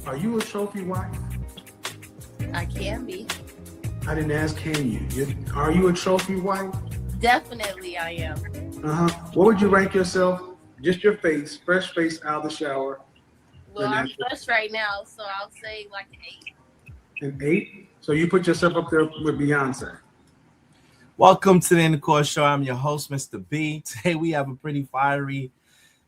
Are you a trophy wife? I can be. I didn't ask, can you? Are you a trophy wife? Definitely I am. What would you rank yourself? Just your face, fresh face out of the shower. Well, I'm fresh right now, so I'll say like an 8. An 8? So you put yourself up there with Beyonce. Welcome to the Intercourse Show. I'm your host, Mr. B. Today we have a pretty fiery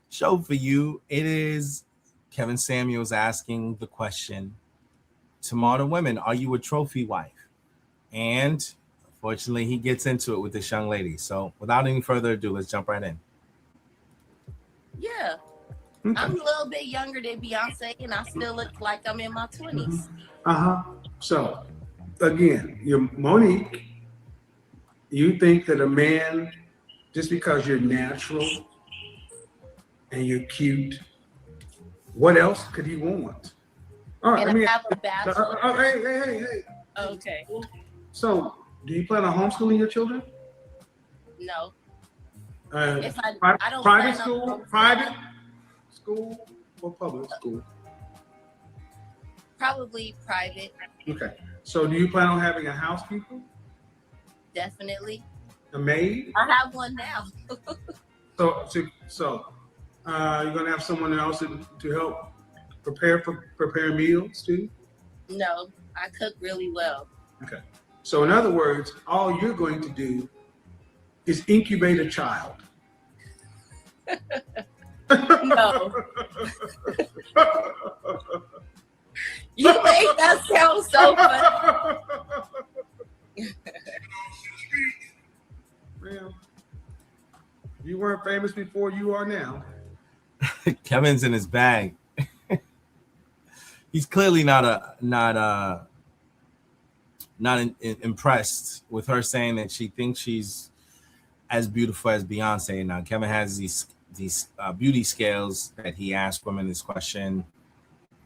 show for you. It is Kevin Samuels asking the question to modern women, are you a trophy wife? And unfortunately, he gets into it with this young lady. So without any further ado, let's jump right in. Yeah. Okay. I'm a little bit younger than Beyonce, and I still look like I'm in my 20s. So, again, you're Monique. You think that a man, just because you're natural and you're cute, what else could he want? All right, and I have a bachelor. Hey. Okay. So, do you plan on homeschooling your children? No. I don't private school, private school, or public school? Probably private. Okay. So, do you plan on having a housekeeper? Definitely. A maid? I have one now. So you're gonna have someone else to help prepare meals too? No, I cook really well. Okay. So in other words, all you're going to do is incubate a child. No. You make that sound so funny. Man, you weren't famous before, you are now. Kevin's in his bag. He's clearly not impressed with her saying that she thinks she's as beautiful as Beyonce. Now, Kevin has these beauty scales that he asked women this question: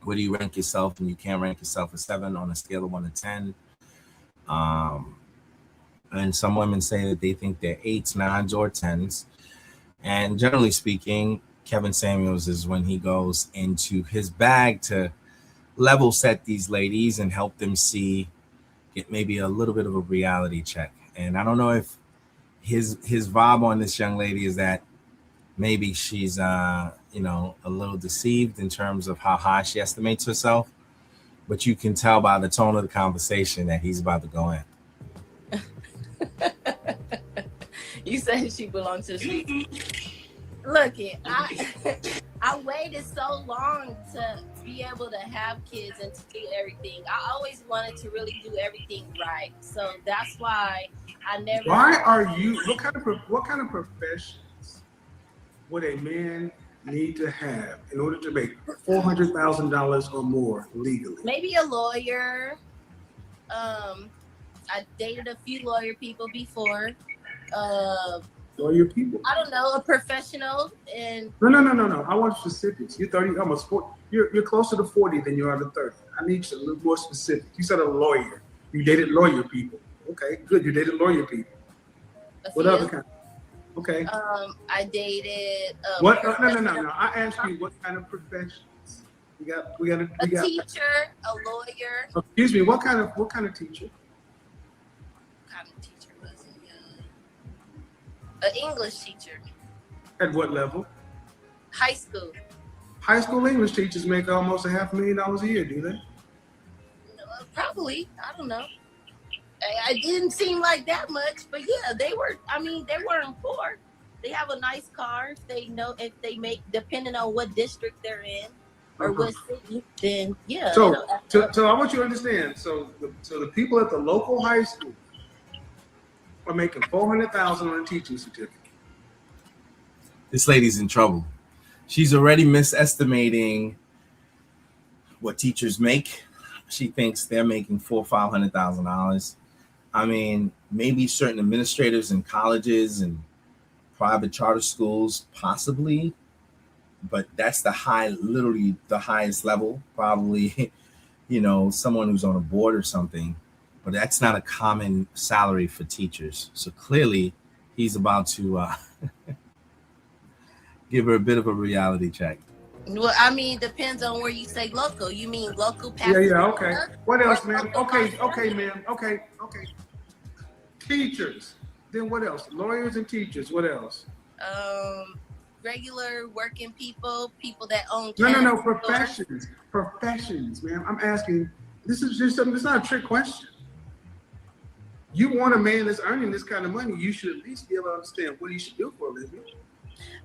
where do you rank yourself? And you can't rank yourself a 7 on a scale of 1 to 10. And some women say that they think they're 8s, 9s, or 10s. And generally speaking, Kevin Samuels is when he goes into his bag to level set these ladies and help them get maybe a little bit of a reality check. And I don't know if his vibe on this young lady is that maybe she's a little deceived in terms of how high she estimates herself, but you can tell by the tone of the conversation that he's about to go in. You said she belongs to the Look, I waited so long to be able to have kids and to do everything. I always wanted to really do everything right, so that's why I never. Why are you? What kind of professions would a man need to have in order to make $400,000 or more legally? Maybe a lawyer. I dated a few lawyer people before. Lawyer people? I don't know, a professional. And No. I want specifics. You're 30, almost 40. You're closer to 40 than you are to 30. I need you a little more specific. You said a lawyer. You dated lawyer people. Okay, good. You dated lawyer people. What other kind? Okay. I dated. What? No. I asked you what kind of professions. We got a teacher, a lawyer. Excuse me. What kind of teacher? What kind of teacher was it? An English teacher. At what level? High school. High school English teachers make almost $500,000 a year, do they? Probably. I don't know. I didn't seem like that much, but yeah, they weren't poor. They have a nice car. If they make, depending on what district they're in or what city, then yeah. So I want you to understand. So the people at the local high school are making $400,000 on a teaching certificate. This lady's in trouble. She's already misestimating what teachers make. She thinks they're making $400,000 or $500,000. I mean, maybe certain administrators in colleges and private charter schools, possibly, but that's literally the highest level. Probably, someone who's on a board or something. But that's not a common salary for teachers. So clearly, he's about to give her a bit of a reality check. Well, I mean, depends on where you say local. You mean local Yeah, Pasadena? yeah, okay. What or else, man? local Okay, Los okay, Angeles? man. Okay, okay. Teachers. Then what else? Lawyers and teachers. What else? Regular working people, people that own No, no, no. cannabis stores. Professions. Professions, man. I'm asking. This is just something. It's not a trick question. You want a man that's earning this kind of money, you should at least be able to understand what he should do for a living.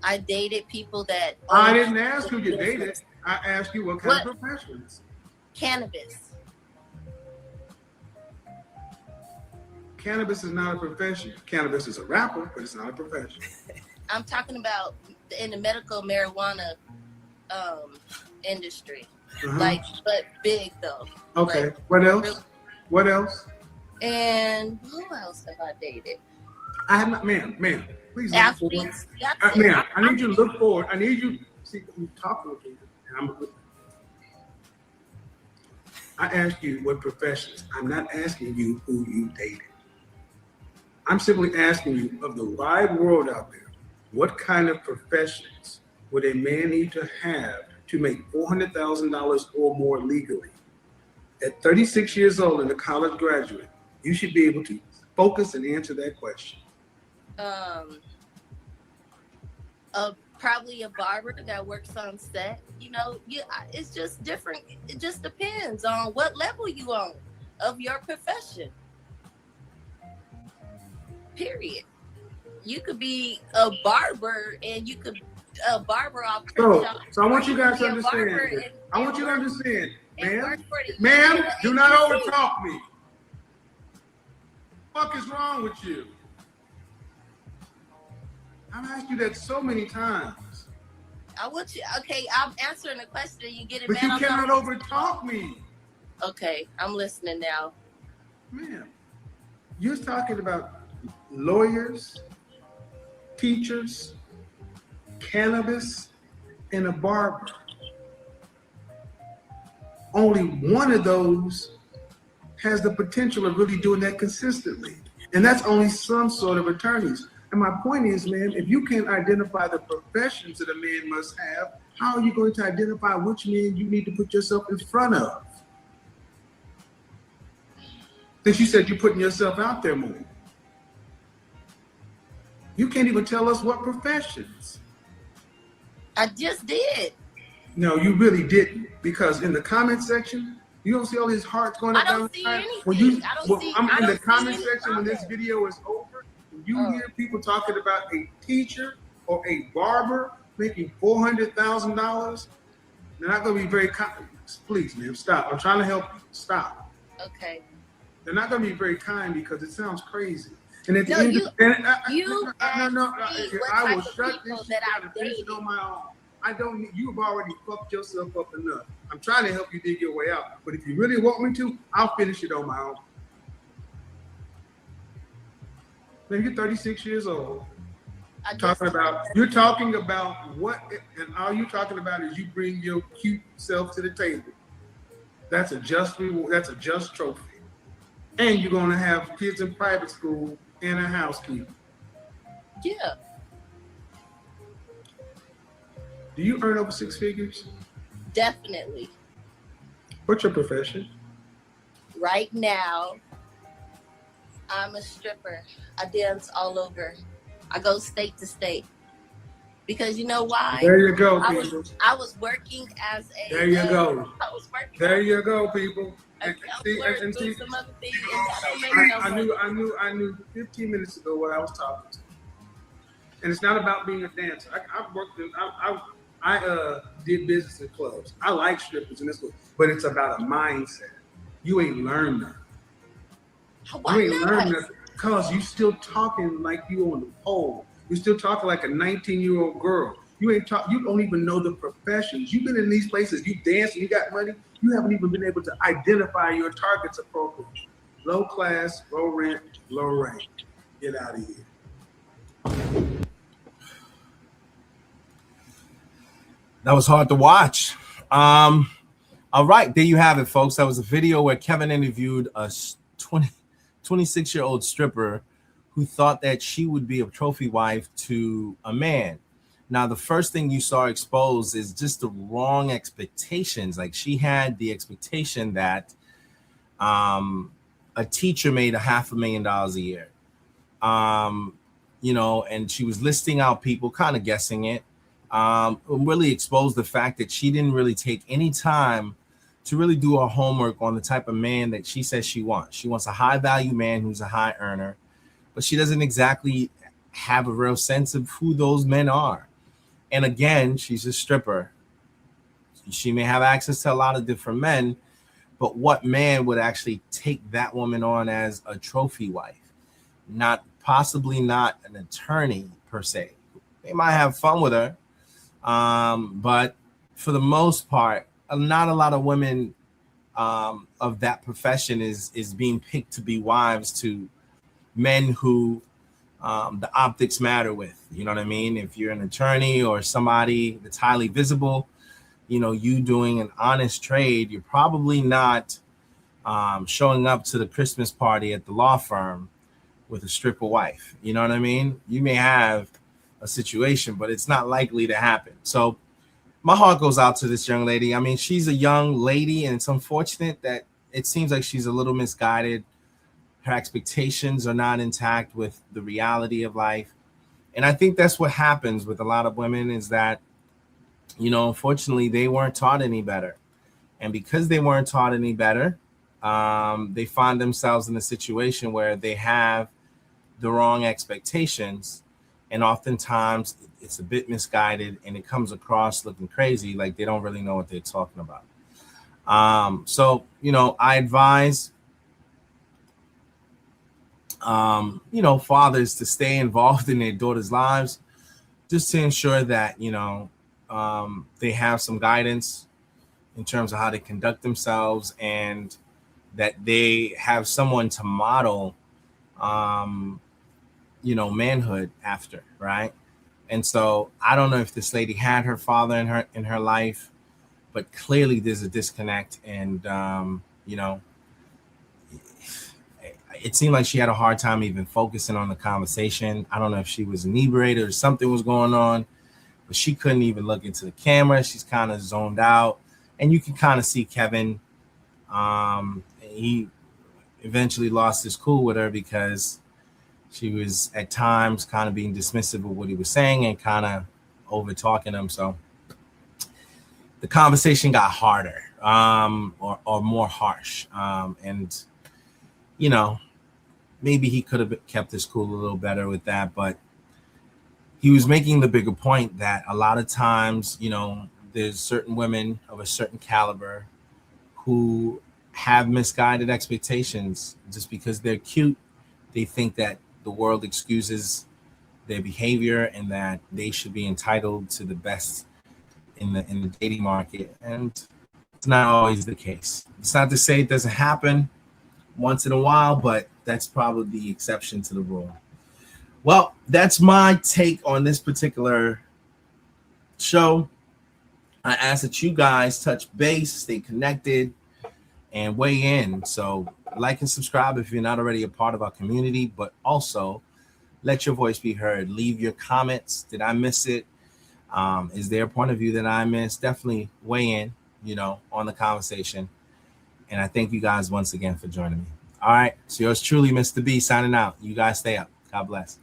I dated people that I own didn't ask who you business. dated. I asked you what kind of professions. Cannabis. Cannabis is not a profession. Cannabis is a rapper, but it's not a profession. I'm talking about in the medical marijuana industry. Like, but big though. Okay. Like, What else? really. What else? And who else have I dated? I have not, ma'am, please look forward. Athletes. That's it. Ma'am, I need you to look forward. I need you, see, you talking with me, and I asked you what professions. I'm not asking you who you dated. I'm simply asking you, of the wide world out there, what kind of professions would a man need to have to make $400,000 or more legally? At 36 years old and a college graduate, you should be able to focus and answer that question. Probably a barber that works on set. You know, it's just different. It just depends on what level you on of your profession. Period. You could be a barber and you could a barber off. So I want you guys to understand. I want you to understand, ma'am, do not overtalk me. What the fuck is wrong with you? I've asked you that so many times. I want you. Okay, I'm answering the question. You get it, but man. You cannot overtalk me. Okay, I'm listening now. Ma'am, you're talking about lawyers, teachers, cannabis, and a barber. Only one of those has the potential of really doing that consistently. And that's only some sort of attorneys. And my point is, man, if you can't identify the professions that a man must have, how are you going to identify which man you need to put yourself in front of? Since you said you're putting yourself out there more. You can't even tell us what professions. I just did. No, you really didn't. Because in the comment section, you don't see all these hearts going up down. I don't see anything. I'm in the comment section when this video is over. You hear people talking about a teacher or a barber making $400,000. They're not going to be very kind. Please, man, stop. I'm trying to help you. Stop. Okay. They're not going to be very kind because it sounds crazy. And at the No, end you I will shut this shit down and finish it on my own. I don't need, you've already fucked yourself up enough. I'm trying to help you dig your way out. But if you really want me to, I'll finish it on my own. Man, you're 36 years old. You're talking about what, and all you're talking about is you bring your cute self to the table. That's a just reward. That's a just trophy. And you're going to have kids in private school and a housekeeper. Yeah. Do you earn over 6 figures? Definitely. What's your profession? Right now, I'm a stripper. I dance all over. I go state to state. Because you know why? There you go, people. I was working as a... There you go. I was working. There you go, people. I knew 15 minutes ago what I was talking to. And it's not about being a dancer. I've worked in, I did business in clubs. I like strippers and this, but it's about a mindset. You ain't learned nothing. Why you ain't not? learned nothing because you still talking like you on the pole. You're still talking like a 19-year-old girl. You don't even know the professions. You've been in these places, you dance and you got money. You haven't even been able to identify your targets appropriately. Low class, low rent, low rank. Get out of here. That was hard to watch. All right, there you have it, folks. That was a video where Kevin interviewed a 26-year-old stripper who thought that she would be a trophy wife to a man. Now, the first thing you saw exposed is just the wrong expectations. Like, she had the expectation that a teacher made $500,000 a year. And she was listing out people, kind of guessing it. Really exposed the fact that she didn't really take any time to really do her homework on the type of man that she says she wants. She wants a high value man who's a high earner, but she doesn't exactly have a real sense of who those men are. And again, she's a stripper. She may have access to a lot of different men, but what man would actually take that woman on as a trophy wife? Possibly not an attorney per se. They might have fun with her, but for the most part, not a lot of women of that profession is being picked to be wives to men who the optics matter with. You know what I mean? If you're an attorney or somebody that's highly visible, you doing an honest trade, you're probably not showing up to the Christmas party at the law firm with a stripper wife. You know what I mean? You may have a situation, but it's not likely to happen. So my heart goes out to this young lady. I mean, she's a young lady, and it's unfortunate that it seems like she's a little misguided. Her expectations are not intact with the reality of life. And I think that's what happens with a lot of women is that, unfortunately, they weren't taught any better. And because they weren't taught any better, they find themselves in a situation where they have the wrong expectations. And oftentimes it's a bit misguided and it comes across looking crazy, like they don't really know what they're talking about. So I advise fathers to stay involved in their daughters' lives just to ensure that, they have some guidance in terms of how they conduct themselves and that they have someone to model, manhood after, right? And so I don't know if this lady had her father in her life, but clearly there's a disconnect. And, it seemed like she had a hard time even focusing on the conversation. I don't know if she was inebriated or something was going on, but she couldn't even look into the camera. She's kind of zoned out. And you can kind of see Kevin, he eventually lost his cool with her because she was at times kind of being dismissive of what he was saying and kind of over talking him. So the conversation got harder or more harsh. And maybe he could have kept his cool a little better with that, but he was making the bigger point that a lot of times, there's certain women of a certain caliber who have misguided expectations. Just because they're cute, they think that the world excuses their behavior and that they should be entitled to the best in the dating market. And it's not always the case. It's not to say it doesn't happen once in a while, but that's probably the exception to the rule. Well, that's my take on this particular show. I ask that you guys touch base, stay connected, and weigh in. So like and subscribe if you're not already a part of our community, but also let your voice be heard. Leave your comments. Did I miss it? Is there a point of view that I missed? Definitely weigh in, on the conversation. And I thank you guys once again for joining me. All right. So yours truly, Mr. B, signing out. You guys stay up. God bless.